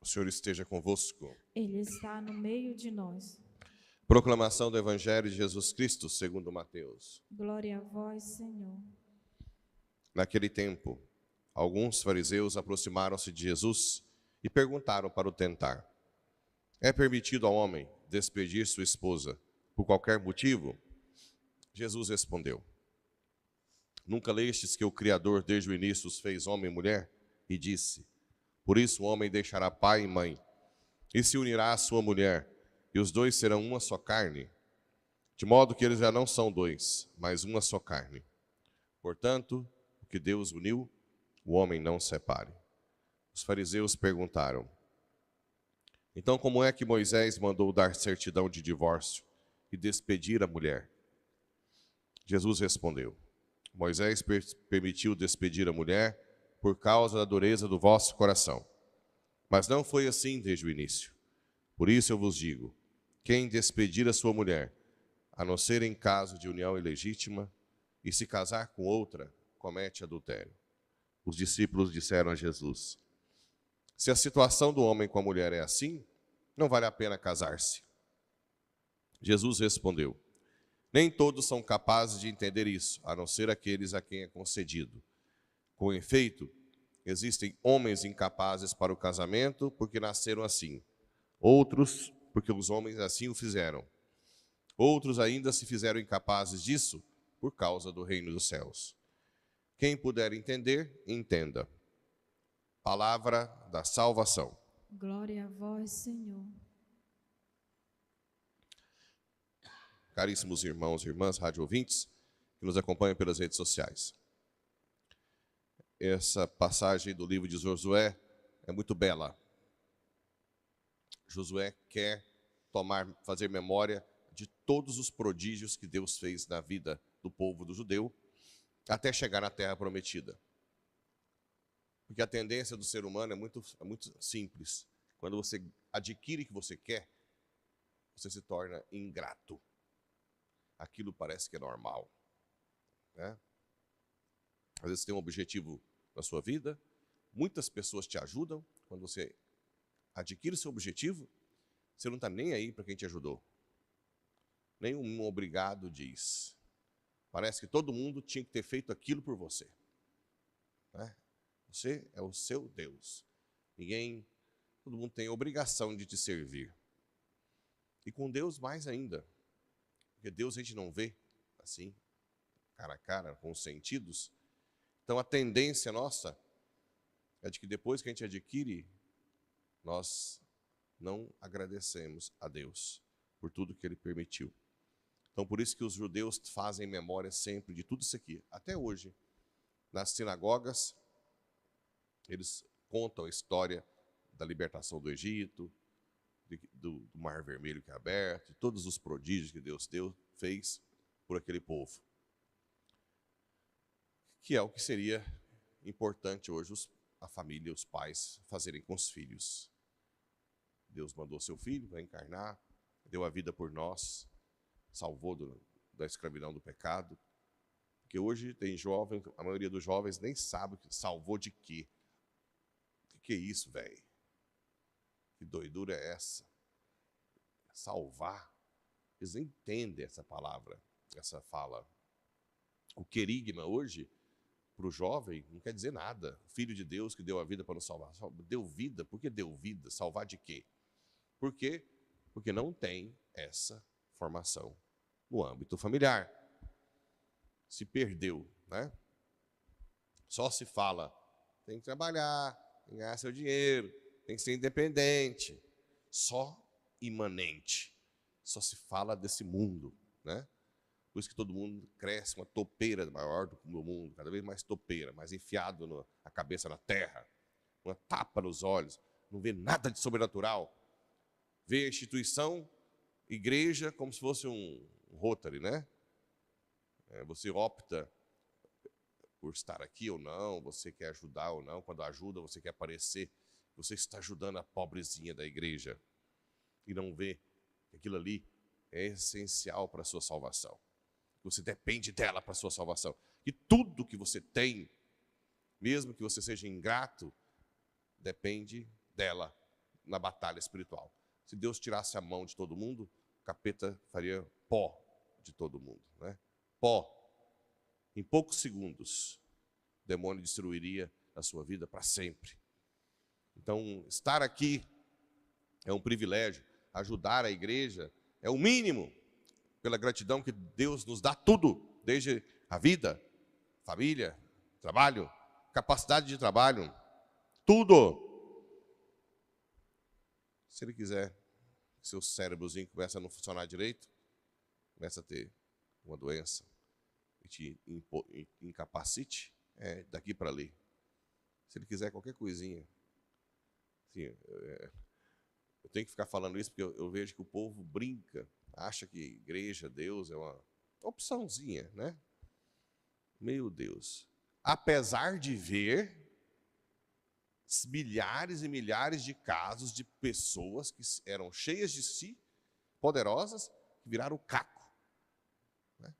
O Senhor esteja convosco. Ele está no meio de nós. Proclamação do Evangelho de Jesus Cristo, segundo Mateus. Glória a vós, Senhor. Naquele tempo, alguns fariseus aproximaram-se de Jesus e perguntaram para o tentar: é permitido ao homem despedir sua esposa por qualquer motivo? Jesus respondeu: nunca lestes que o Criador desde o início os fez homem e mulher? E disse: por isso o homem deixará pai e mãe, e se unirá à sua mulher, e os dois serão uma só carne. De modo que eles já não são dois, mas uma só carne. Portanto, o que Deus uniu, o homem não separe. Os fariseus perguntaram: então como é que Moisés mandou dar certidão de divórcio e despedir a mulher? Jesus respondeu: Moisés permitiu despedir a mulher por causa da dureza do vosso coração. Mas não foi assim desde o início. Por isso eu vos digo: quem despedir a sua mulher, a não ser em caso de união ilegítima, e se casar com outra, comete adultério. Os discípulos disseram a Jesus: se a situação do homem com a mulher é assim, não vale a pena casar-se. Jesus respondeu: nem todos são capazes de entender isso, a não ser aqueles a quem é concedido. Com efeito, existem homens incapazes para o casamento porque nasceram assim. Outros, porque os homens assim o fizeram. Outros ainda se fizeram incapazes disso por causa do reino dos céus. Quem puder entender, entenda. Palavra da salvação. Glória a vós, Senhor. Caríssimos irmãos e irmãs, rádio ouvintes, que nos acompanham pelas redes sociais. Essa passagem do livro de Josué é muito bela. Josué quer fazer memória de todos os prodígios que Deus fez na vida do povo do judeu, até chegar na terra prometida. Porque a tendência do ser humano é muito simples. Quando você adquire o que você quer, você se torna ingrato. Aquilo parece que é normal, né? Às vezes você tem um objetivo na sua vida, muitas pessoas te ajudam. Quando você adquire o seu objetivo, você não está nem aí para quem te ajudou. Nenhum obrigado diz. Parece que todo mundo tinha que ter feito aquilo por você, né? Você é o seu Deus. Todo mundo tem a obrigação de te servir. E com Deus mais ainda. Porque Deus a gente não vê assim, cara a cara, com os sentidos. Então a tendência nossa é de que depois que a gente adquire, nós não agradecemos a Deus por tudo que Ele permitiu. Então por isso que os judeus fazem memória sempre de tudo isso aqui. Até hoje, nas sinagogas, eles contam a história da libertação do Egito, do Mar Vermelho que é aberto, de todos os prodígios que Deus fez por aquele povo. Que é o que seria importante hoje a família, os pais fazerem com os filhos. Deus mandou seu filho para encarnar, deu a vida por nós, salvou da escravidão do pecado. Porque hoje tem jovens, a maioria dos jovens nem sabe salvou de quê. O que é isso, velho? Que doidura é essa? Salvar. Eles nem entendem essa palavra, essa fala. O querigma hoje, para o jovem, não quer dizer nada. O Filho de Deus que deu a vida para nos salvar. Deu vida? Por que deu vida? Salvar de quê? Por quê? Porque não tem essa formação no âmbito familiar. Se perdeu, né? Só se fala, tem que trabalhar, tem que ganhar seu dinheiro, tem que ser independente. Só imanente. Só se fala desse mundo, né? Por isso que todo mundo cresce uma topeira maior do mundo, cada vez mais topeira, mais enfiado a cabeça na terra, uma tapa nos olhos, não vê nada de sobrenatural. Vê a instituição, igreja, como se fosse um Rotary, né? Você opta por estar aqui ou não, você quer ajudar ou não. Quando ajuda, você quer aparecer. Você está ajudando a pobrezinha da igreja e não vê que aquilo ali é essencial para a sua salvação. Você depende dela para a sua salvação. E tudo que você tem, mesmo que você seja ingrato, depende dela na batalha espiritual. Se Deus tirasse a mão de todo mundo, o capeta faria pó de todo mundo, né? Pó. Em poucos segundos, o demônio destruiria a sua vida para sempre. Então, estar aqui é um privilégio, ajudar a igreja é o mínimo, pela gratidão que Deus nos dá tudo, desde a vida, família, trabalho, capacidade de trabalho, tudo. Se ele quiser que seu cérebrozinho comece a não funcionar direito, começa a ter uma doença e te incapacite, é daqui para ali. Se ele quiser qualquer coisinha, assim, eu tenho que ficar falando isso porque eu vejo que o povo brinca, acha que igreja, Deus é uma opçãozinha, né? Meu Deus. Apesar de ver milhares e milhares de casos de pessoas que eram cheias de si, poderosas, que viraram caco, né?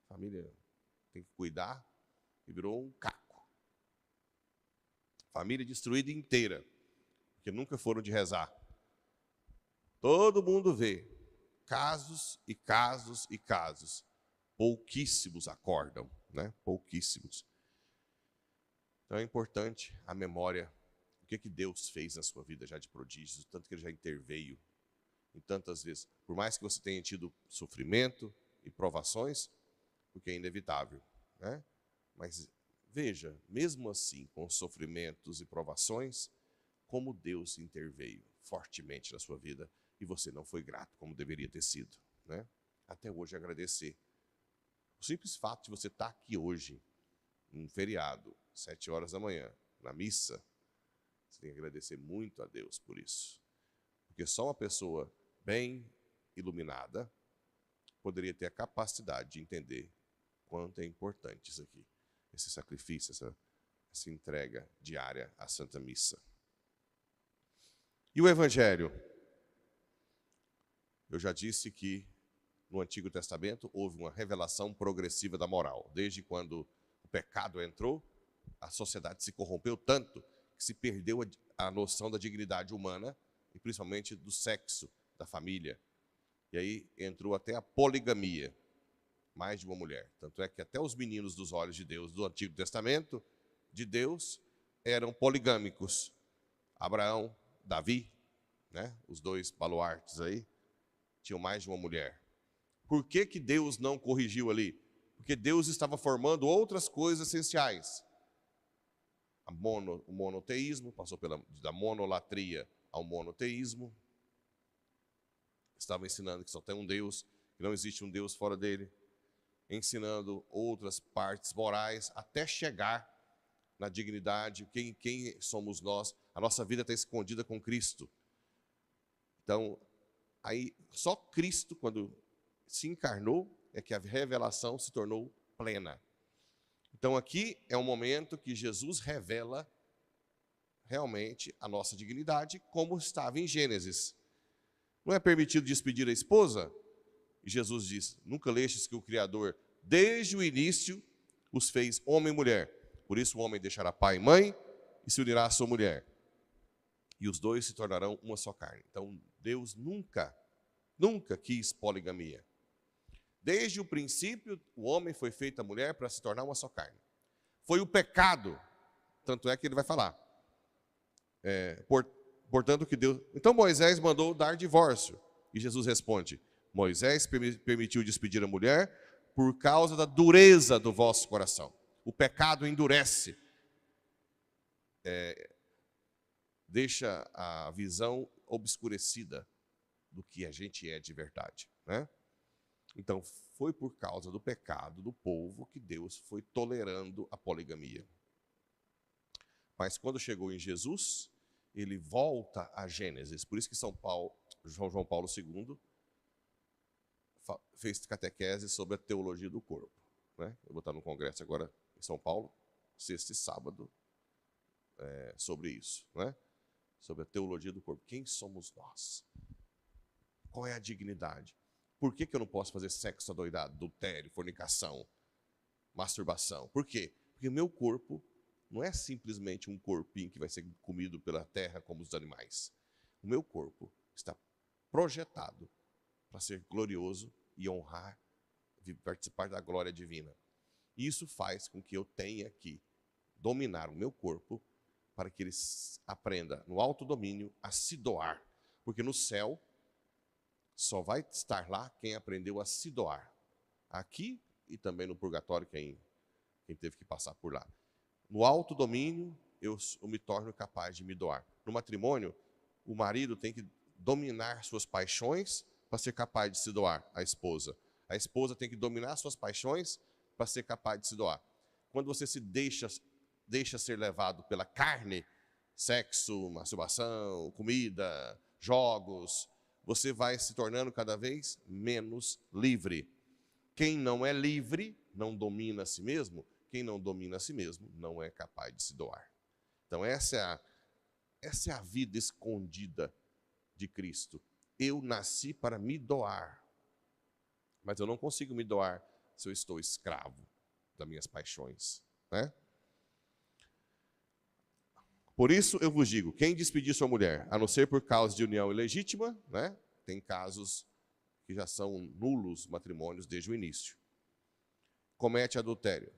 A família tem que cuidar e virou um caco. Família destruída inteira, porque nunca foram de rezar. Todo mundo vê casos e casos e casos. Pouquíssimos acordam, né? Pouquíssimos. Então é importante a memória, o que Deus fez na sua vida já de prodígios, tanto que Ele já interveio em tantas vezes. Por mais que você tenha tido sofrimento e provações, porque é inevitável, né? Mas veja, mesmo assim, com sofrimentos e provações, como Deus interveio fortemente na sua vida e você não foi grato como deveria ter sido, né? Até hoje agradecer. O simples fato de você estar aqui hoje, num feriado, 7 horas da manhã, na missa, você tem que agradecer muito a Deus por isso. Porque só uma pessoa bem iluminada poderia ter a capacidade de entender quanto é importante isso aqui, esse sacrifício, essa entrega diária à Santa Missa. E o Evangelho? Eu já disse que no Antigo Testamento houve uma revelação progressiva da moral. Desde quando o pecado entrou, a sociedade se corrompeu tanto que se perdeu a noção da dignidade humana e principalmente do sexo, da família. E aí entrou até a poligamia, mais de uma mulher. Tanto é que até os meninos dos olhos de Deus do Antigo Testamento, de Deus, eram poligâmicos. Abraão, Davi, né? Os dois baluartes aí, tinham mais de uma mulher. Por que Deus não corrigiu ali? Porque Deus estava formando outras coisas essenciais. O monoteísmo, passou da monolatria ao monoteísmo. Estava ensinando que só tem um Deus, que não existe um Deus fora dele. Ensinando outras partes morais, até chegar na dignidade, quem somos nós. A nossa vida está escondida com Cristo. Então, aí só Cristo, quando se encarnou, é que a revelação se tornou plena. Então aqui é um momento que Jesus revela realmente a nossa dignidade, como estava em Gênesis. Não é permitido despedir a esposa? E Jesus diz, nunca lestes que o Criador, desde o início, os fez homem e mulher. Por isso o homem deixará pai e mãe e se unirá à sua mulher. E os dois se tornarão uma só carne. Então Deus nunca quis poligamia. Desde o princípio, o homem foi feito a mulher para se tornar uma só carne. Foi o pecado, tanto é que ele vai falar. Portanto que Deus... Então Moisés mandou dar divórcio. E Jesus responde, Moisés permitiu despedir a mulher por causa da dureza do vosso coração. O pecado endurece. Deixa a visão obscurecida do que a gente é de verdade, né? Então, foi por causa do pecado do povo que Deus foi tolerando a poligamia. Mas quando chegou em Jesus, ele volta a Gênesis. Por isso que João Paulo II fez catequese sobre a teologia do corpo, né? Eu vou estar no congresso agora em São Paulo, sexta e sábado, sobre isso, né? Sobre a teologia do corpo. Quem somos nós? Qual é a dignidade? Por que eu não posso fazer sexo adoidado, adultério, fornicação, masturbação? Por quê? Porque o meu corpo não é simplesmente um corpinho que vai ser comido pela terra como os animais. O meu corpo está projetado para ser glorioso e honrar, participar da glória divina. E isso faz com que eu tenha que dominar o meu corpo para que ele aprenda, no autodomínio, a se doar. Porque no céu, só vai estar lá quem aprendeu a se doar. Aqui e também no purgatório, quem teve que passar por lá. No autodomínio, eu me torno capaz de me doar. No matrimônio, o marido tem que dominar suas paixões para ser capaz de se doar à esposa. A esposa tem que dominar suas paixões para ser capaz de se doar. Quando você se deixa ser levado pela carne, sexo, masturbação, comida, jogos, você vai se tornando cada vez menos livre. Quem não é livre não domina a si mesmo. Quem não domina a si mesmo não é capaz de se doar. Então essa é a vida escondida de Cristo. Eu nasci para me doar, mas eu não consigo me doar se eu estou escravo das minhas paixões, né? Por isso eu vos digo, quem despedir sua mulher, a não ser por causa de união ilegítima, né? Tem casos que já são nulos matrimônios desde o início. Comete adultério.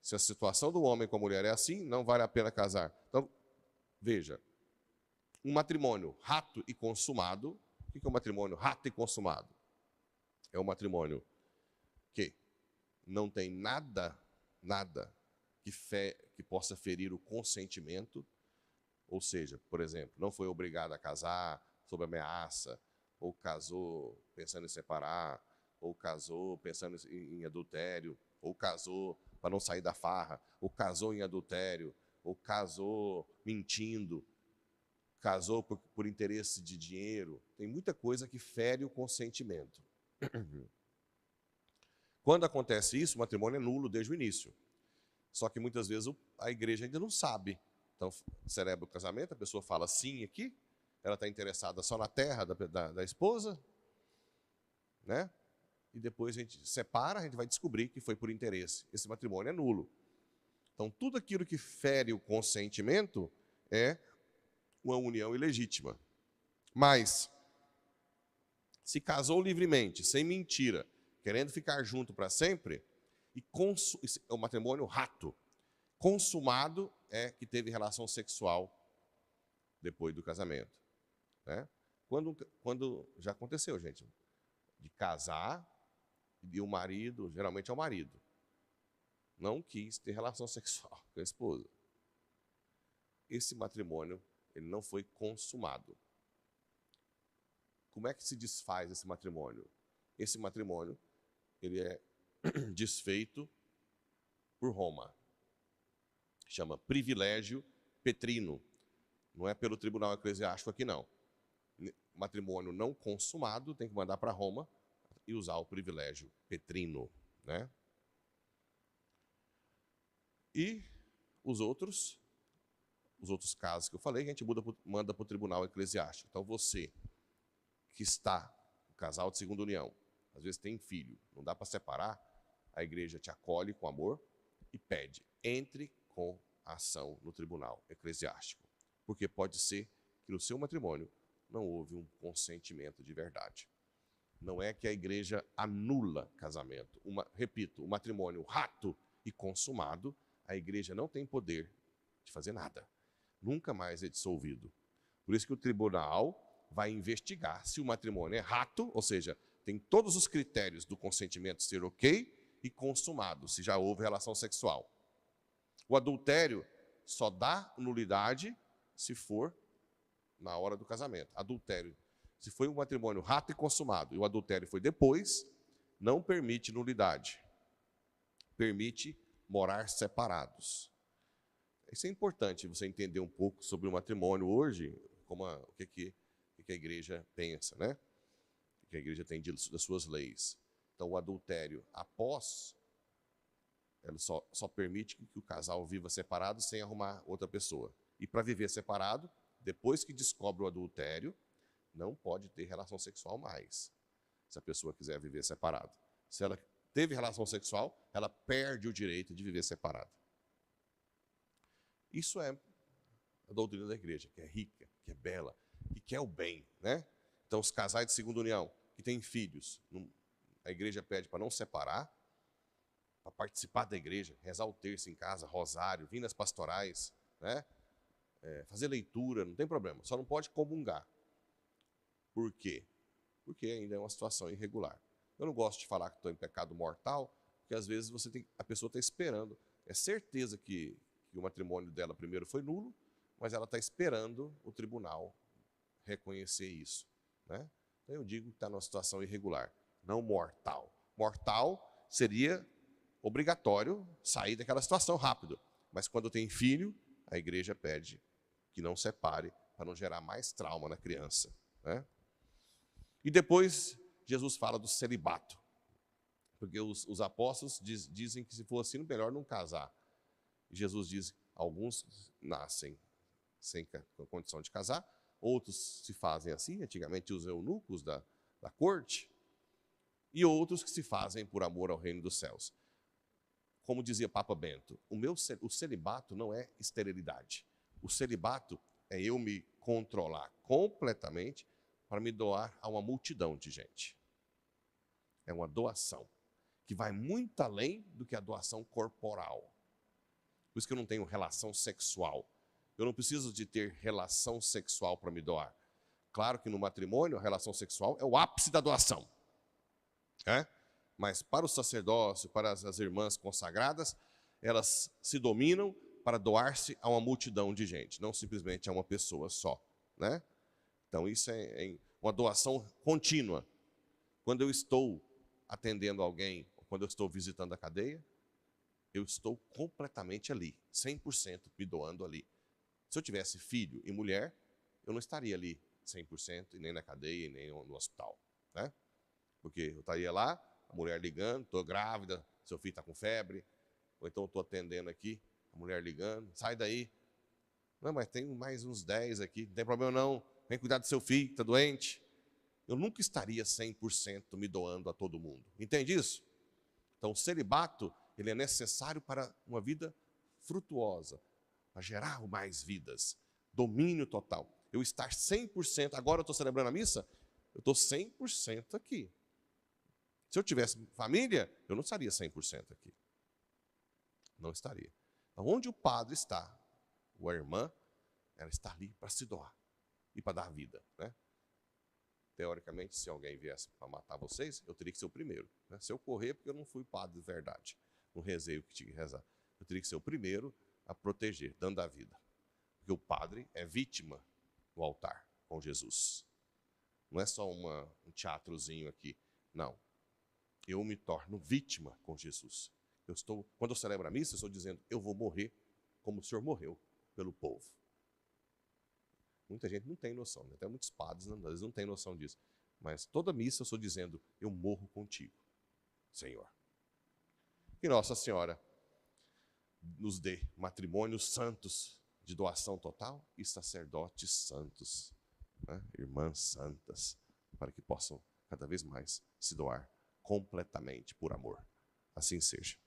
Se a situação do homem com a mulher é assim, não vale a pena casar. Então, veja, um matrimônio rato e consumado. O que é um matrimônio rato e consumado? É um matrimônio que não tem nada que possa ferir o consentimento. Ou seja, por exemplo, não foi obrigado a casar sob ameaça, ou casou pensando em separar, ou casou pensando em adultério, ou casou para não sair da farra, ou casou em adultério, ou casou mentindo, casou por interesse de dinheiro. Tem muita coisa que fere o consentimento. Quando acontece isso, o matrimônio é nulo desde o início. Só que muitas vezes a igreja ainda não sabe. Então, celebra o casamento, a pessoa fala sim aqui, ela está interessada só na terra da esposa, né? E depois a gente separa, a gente vai descobrir que foi por interesse. Esse matrimônio é nulo. Então, tudo aquilo que fere o consentimento é uma união ilegítima. Mas, se casou livremente, sem mentira, querendo ficar junto para sempre, é um matrimônio rato. Consumado é que teve relação sexual depois do casamento, né? Quando já aconteceu, gente, de casar e o marido, geralmente é o marido, não quis ter relação sexual com a esposa. Esse matrimônio, ele não foi consumado. Como é que se desfaz esse matrimônio? Esse matrimônio, ele é desfeito por Roma. Chama privilégio petrino. Não é pelo tribunal eclesiástico aqui, não. Matrimônio não consumado tem que mandar para Roma e usar o privilégio petrino, né? E os outros casos que eu falei, a gente manda para o tribunal eclesiástico. Então você que está, um casal de segunda união, às vezes tem filho, não dá para separar, a igreja te acolhe com amor e pede, entre com a ação no tribunal eclesiástico. Porque pode ser que no seu matrimônio não houve um consentimento de verdade. Não é que a igreja anula casamento. Repito, o matrimônio rato e consumado, a igreja não tem poder de fazer nada. Nunca mais é dissolvido. Por isso que o tribunal vai investigar se o matrimônio é rato, ou seja, tem todos os critérios do consentimento ser ok, e consumado, se já houve relação sexual. O adultério só dá nulidade se for na hora do casamento. Adultério, se foi um matrimônio rato e consumado, e o adultério foi depois, não permite nulidade. Permite morar separados. Isso é importante, você entender um pouco sobre o matrimônio hoje, o que a igreja pensa, né? O que a igreja tem das suas leis. Então, o adultério, após, ela só permite que o casal viva separado sem arrumar outra pessoa. E para viver separado, depois que descobre o adultério, não pode ter relação sexual mais, se a pessoa quiser viver separado. Se ela teve relação sexual, ela perde o direito de viver separado. Isso é a doutrina da igreja, que é rica, que é bela, que quer o bem, né? Então, os casais de segunda união que têm filhos, a igreja pede para não separar, para participar da igreja, rezar o terço em casa, rosário, vir nas pastorais, né? Fazer leitura, não tem problema, só não pode comungar. Por quê? Porque ainda é uma situação irregular. Eu não gosto de falar que estou em pecado mortal, porque às vezes a pessoa está esperando. É certeza que o matrimônio dela primeiro foi nulo, mas ela está esperando o tribunal reconhecer isso, né? Então eu digo que está numa situação irregular, não mortal. Mortal seria obrigatório sair daquela situação rápido, mas quando tem filho, a igreja pede que não separe para não gerar mais trauma na criança, né? E depois Jesus fala do celibato, porque os apóstolos dizem que se for assim, melhor não casar. E Jesus diz, alguns nascem sem condição de casar, outros se fazem assim, antigamente os eunucos da corte, e outros que se fazem por amor ao reino dos céus. Como dizia Papa Bento, o celibato não é esterilidade. O celibato é eu me controlar completamente para me doar a uma multidão de gente. É uma doação que vai muito além do que a doação corporal. Por isso que eu não tenho relação sexual. Eu não preciso de ter relação sexual para me doar. Claro que no matrimônio a relação sexual é o ápice da doação, né? Mas para o sacerdócio, para as irmãs consagradas, elas se dominam para doar-se a uma multidão de gente, não simplesmente a uma pessoa só, né? Então isso é uma doação contínua. Quando eu estou atendendo alguém, ou quando eu estou visitando a cadeia, eu estou completamente ali, 100% me doando ali. Se eu tivesse filho e mulher, eu não estaria ali 100%, e nem na cadeia, e nem no hospital, né? Porque eu estaria lá, a mulher ligando, estou grávida, seu filho está com febre, ou então estou atendendo aqui, a mulher ligando, sai daí. Não, mas tem mais uns 10 aqui, não tem problema não, vem cuidar do seu filho, está doente. Eu nunca estaria 100% me doando a todo mundo. Entende isso? Então, o celibato, ele é necessário para uma vida frutuosa, para gerar mais vidas, domínio total. Eu estar 100%, agora eu estou celebrando a missa, eu estou 100% aqui. Se eu tivesse família, eu não estaria 100% aqui. Não estaria. Então, onde o padre está, ou a irmã, ela está ali para se doar e para dar vida, né? Teoricamente, se alguém viesse para matar vocês, eu teria que ser o primeiro, né? Se eu correr, porque eu não fui padre de verdade, não rezei o que tinha que rezar. Eu teria que ser o primeiro a proteger, dando a vida. Porque o padre é vítima no altar com Jesus. Não é só um teatrozinho aqui, não. Eu me torno vítima com Jesus. Quando eu celebro a missa, eu estou dizendo, eu vou morrer como o Senhor morreu pelo povo. Muita gente não tem noção, né? Até muitos padres às vezes não têm noção disso. Mas toda missa eu estou dizendo, eu morro contigo, Senhor. Que Nossa Senhora nos dê matrimônios santos de doação total e sacerdotes santos, né? Irmãs santas, para que possam cada vez mais se doar completamente por amor. Assim seja.